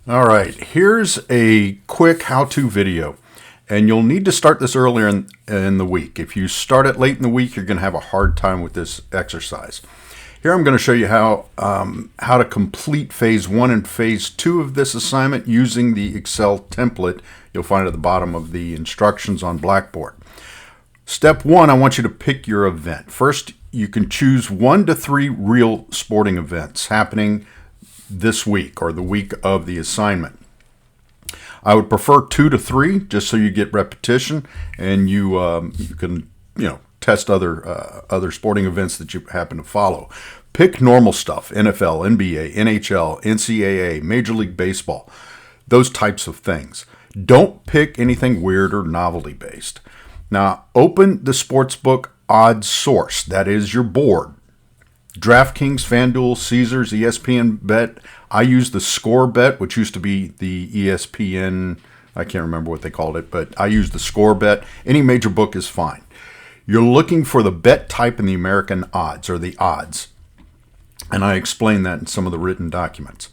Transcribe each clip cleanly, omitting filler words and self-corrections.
All right, here's a quick how-to video, and you'll need to start this earlier in the week. If you start it late in the week, you're going to have a hard time with this exercise. Here I'm going to show you how to complete phase 1 and phase 2 of this assignment using the Excel template you'll find at the bottom of the instructions on Blackboard. Step 1, I want you to pick your event. First, you can choose 1 to 3 real sporting events happening this week or the week of the assignment. I would prefer 2 to 3 just so you get repetition and you can test other sporting events that you happen to follow. Pick normal stuff: NFL, NBA, NHL, NCAA, Major League Baseball, those types of things. Don't pick anything weird or novelty based. Now open the sportsbook odds source, that is your board. DraftKings, FanDuel, Caesars, ESPN Bet. I use the Score Bet, which used to be the ESPN. I can't remember what they called it, but I use the Score Bet. Any major book is fine. You're looking for the bet type in the American odds, or the odds. And I explain that in some of the written documents.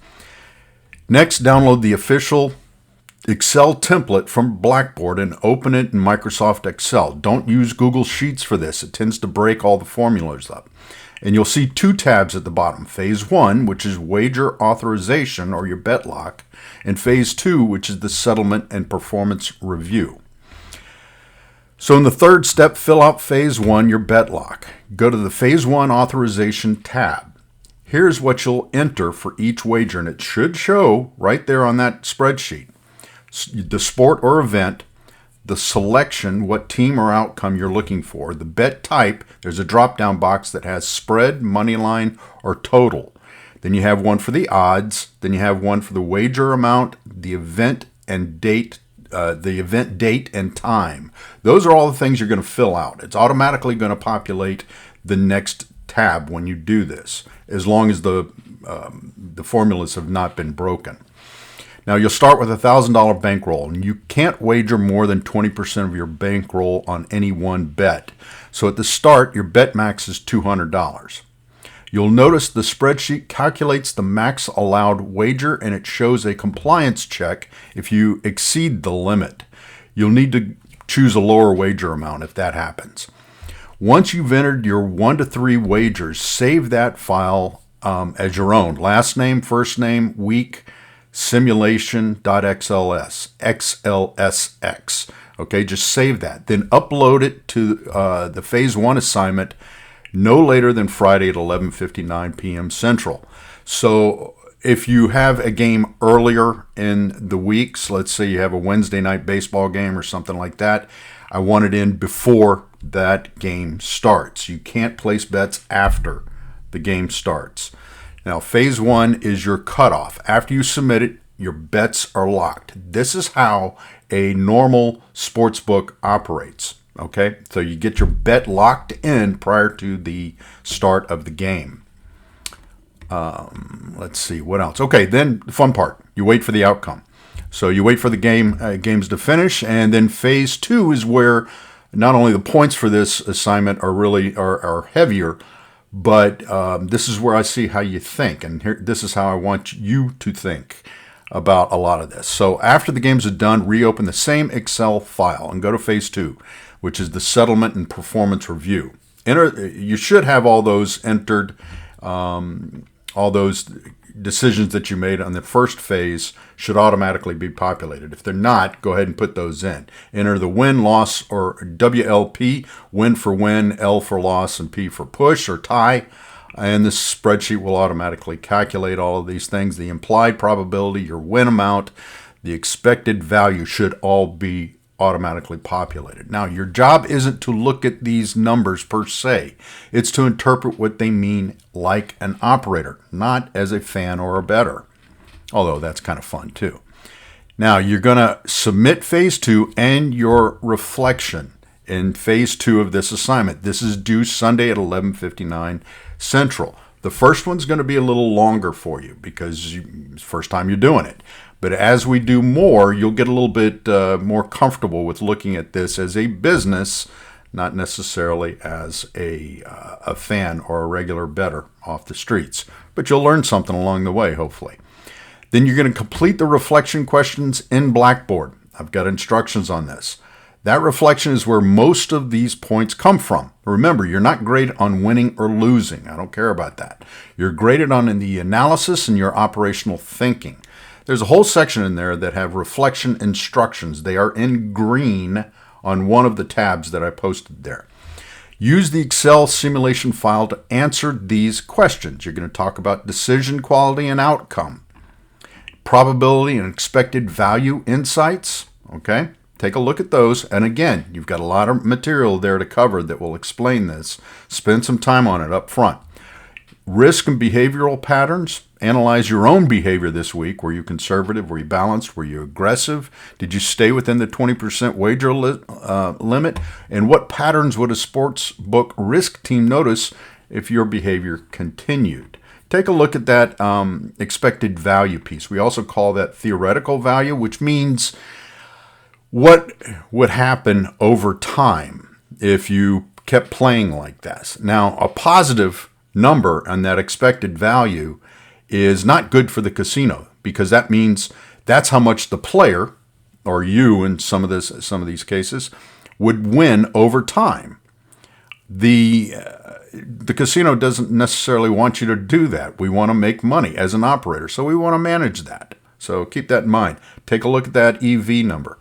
Next, download the official Excel template from Blackboard and open it in Microsoft Excel. Don't use Google Sheets for this. It tends to break all the formulas up. And you'll see 2 tabs at the bottom. Phase 1, which is wager authorization or your bet lock, and phase 2, which is the settlement and performance review. So in the third step, fill out phase 1, your bet lock. Go to the phase 1 authorization tab. Here's what you'll enter for each wager, and it should show right there on that spreadsheet. The sport or event, the selection, what team or outcome you're looking for, the bet type. There's a drop-down box that has spread, money line, or total. Then you have one for the odds. Then you have one for the wager amount, the event and date, and time. Those are all the things you're going to fill out. It's automatically going to populate the next tab when you do this, as long as the formulas have not been broken. Now you'll start with a $1,000 bankroll, and you can't wager more than 20% of your bankroll on any one bet. So at the start, your bet max is $200. You'll notice the spreadsheet calculates the max allowed wager, and it shows a compliance check if you exceed the limit. You'll need to choose a lower wager amount if that happens. Once you've entered your 1 to 3 wagers, save that file as your own. Last name, first name, week, simulation.xlsx. Okay, just save that. Then upload it to the phase 1 assignment no later than Friday at 11:59 p.m. Central. So if you have a game earlier in the weeks, let's say you have a Wednesday night baseball game or something like that, I want it in before that game starts. You can't place bets after the game starts. Now, phase 1 is your cutoff. After you submit it, your bets are locked. This is how a normal sports book operates. Okay, so you get your bet locked in prior to the start of the game. Let's see, what else? Okay, then the fun part. You wait for the outcome. So you wait for the games to finish, and then phase 2 is where not only the points for this assignment are heavier, but this is where I see how you think, and this is how I want you to think about a lot of this. So after the games are done, reopen the same Excel file and go to phase 2, which is the settlement and performance review. You should have all those entered, all those decisions that you made on the first phase should automatically be populated. If they're not, go ahead and put those in. Enter the win, loss, or WLP, win for win, L for loss, and P for push or tie. And this spreadsheet will automatically calculate all of these things. The implied probability, your win amount, the expected value should all be automatically populated. Now, your job isn't to look at these numbers per se. It's to interpret what they mean like an operator, not as a fan or a bettor. Although that's kind of fun too. Now, you're going to submit phase 2 and your reflection in phase 2 of this assignment. This is due Sunday at 11:59 Central. The first one's going to be a little longer for you because it's the first time you're doing it. But as we do more, you'll get a little bit more comfortable with looking at this as a business, not necessarily as a fan or a regular bettor off the streets. But you'll learn something along the way, hopefully. Then you're going to complete the reflection questions in Blackboard. I've got instructions on this. That reflection is where most of these points come from. Remember, you're not graded on winning or losing. I don't care about that. You're graded on the analysis and your operational thinking. There's a whole section in there that have reflection instructions. They are in green on one of the tabs that I posted there. Use the Excel simulation file to answer these questions. You're going to talk about decision quality and outcome, probability and expected value insights. Okay, take a look at those. And again, you've got a lot of material there to cover that will explain this. Spend some time on it up front. Risk and behavioral patterns. Analyze your own behavior this week. Were you conservative? Were you balanced? Were you aggressive? Did you stay within the 20% wager limit? And what patterns would a sports book risk team notice if your behavior continued? Take a look at that expected value piece. We also call that theoretical value, which means what would happen over time if you kept playing like this. Now, a positive number on that expected value is not good for the casino, because that means that's how much the player, or you in some of these cases, would win over time. The casino doesn't necessarily want you to do that. We want to make money as an operator, so we want to manage that. So keep that in mind. Take a look at that EV number.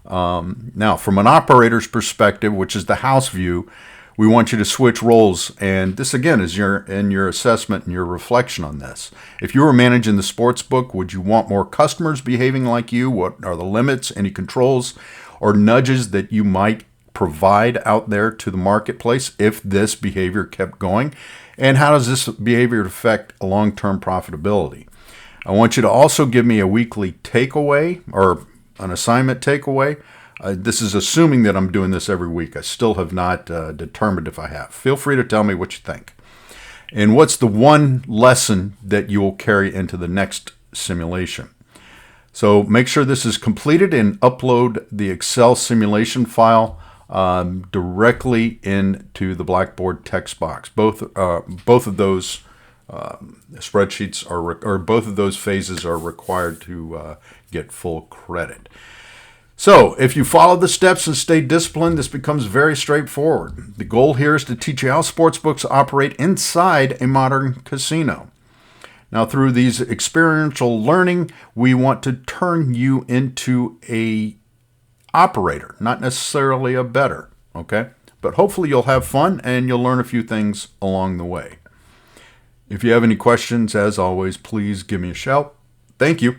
Now, from an operator's perspective, which is the house view, we want you to switch roles, and this again is in your assessment and your reflection on this. If you were managing the sports book, would you want more customers behaving like you? What are the limits, any controls or nudges that you might provide out there to the marketplace if this behavior kept going? And how does this behavior affect long-term profitability? I want you to also give me a weekly takeaway or an assignment takeaway. This is assuming that I'm doing this every week. I still have not determined if I have. Feel free to tell me what you think. And what's the one lesson that you will carry into the next simulation? So make sure this is completed and upload the Excel simulation file directly into the Blackboard text box. Both of those spreadsheets or both of those phases are required to get full credit. So if you follow the steps and stay disciplined, this becomes very straightforward. The goal here is to teach you how sportsbooks operate inside a modern casino. Now, through these experiential learning, we want to turn you into a operator, not necessarily a bettor, okay? But hopefully you'll have fun and you'll learn a few things along the way. If you have any questions, as always, please give me a shout. Thank you.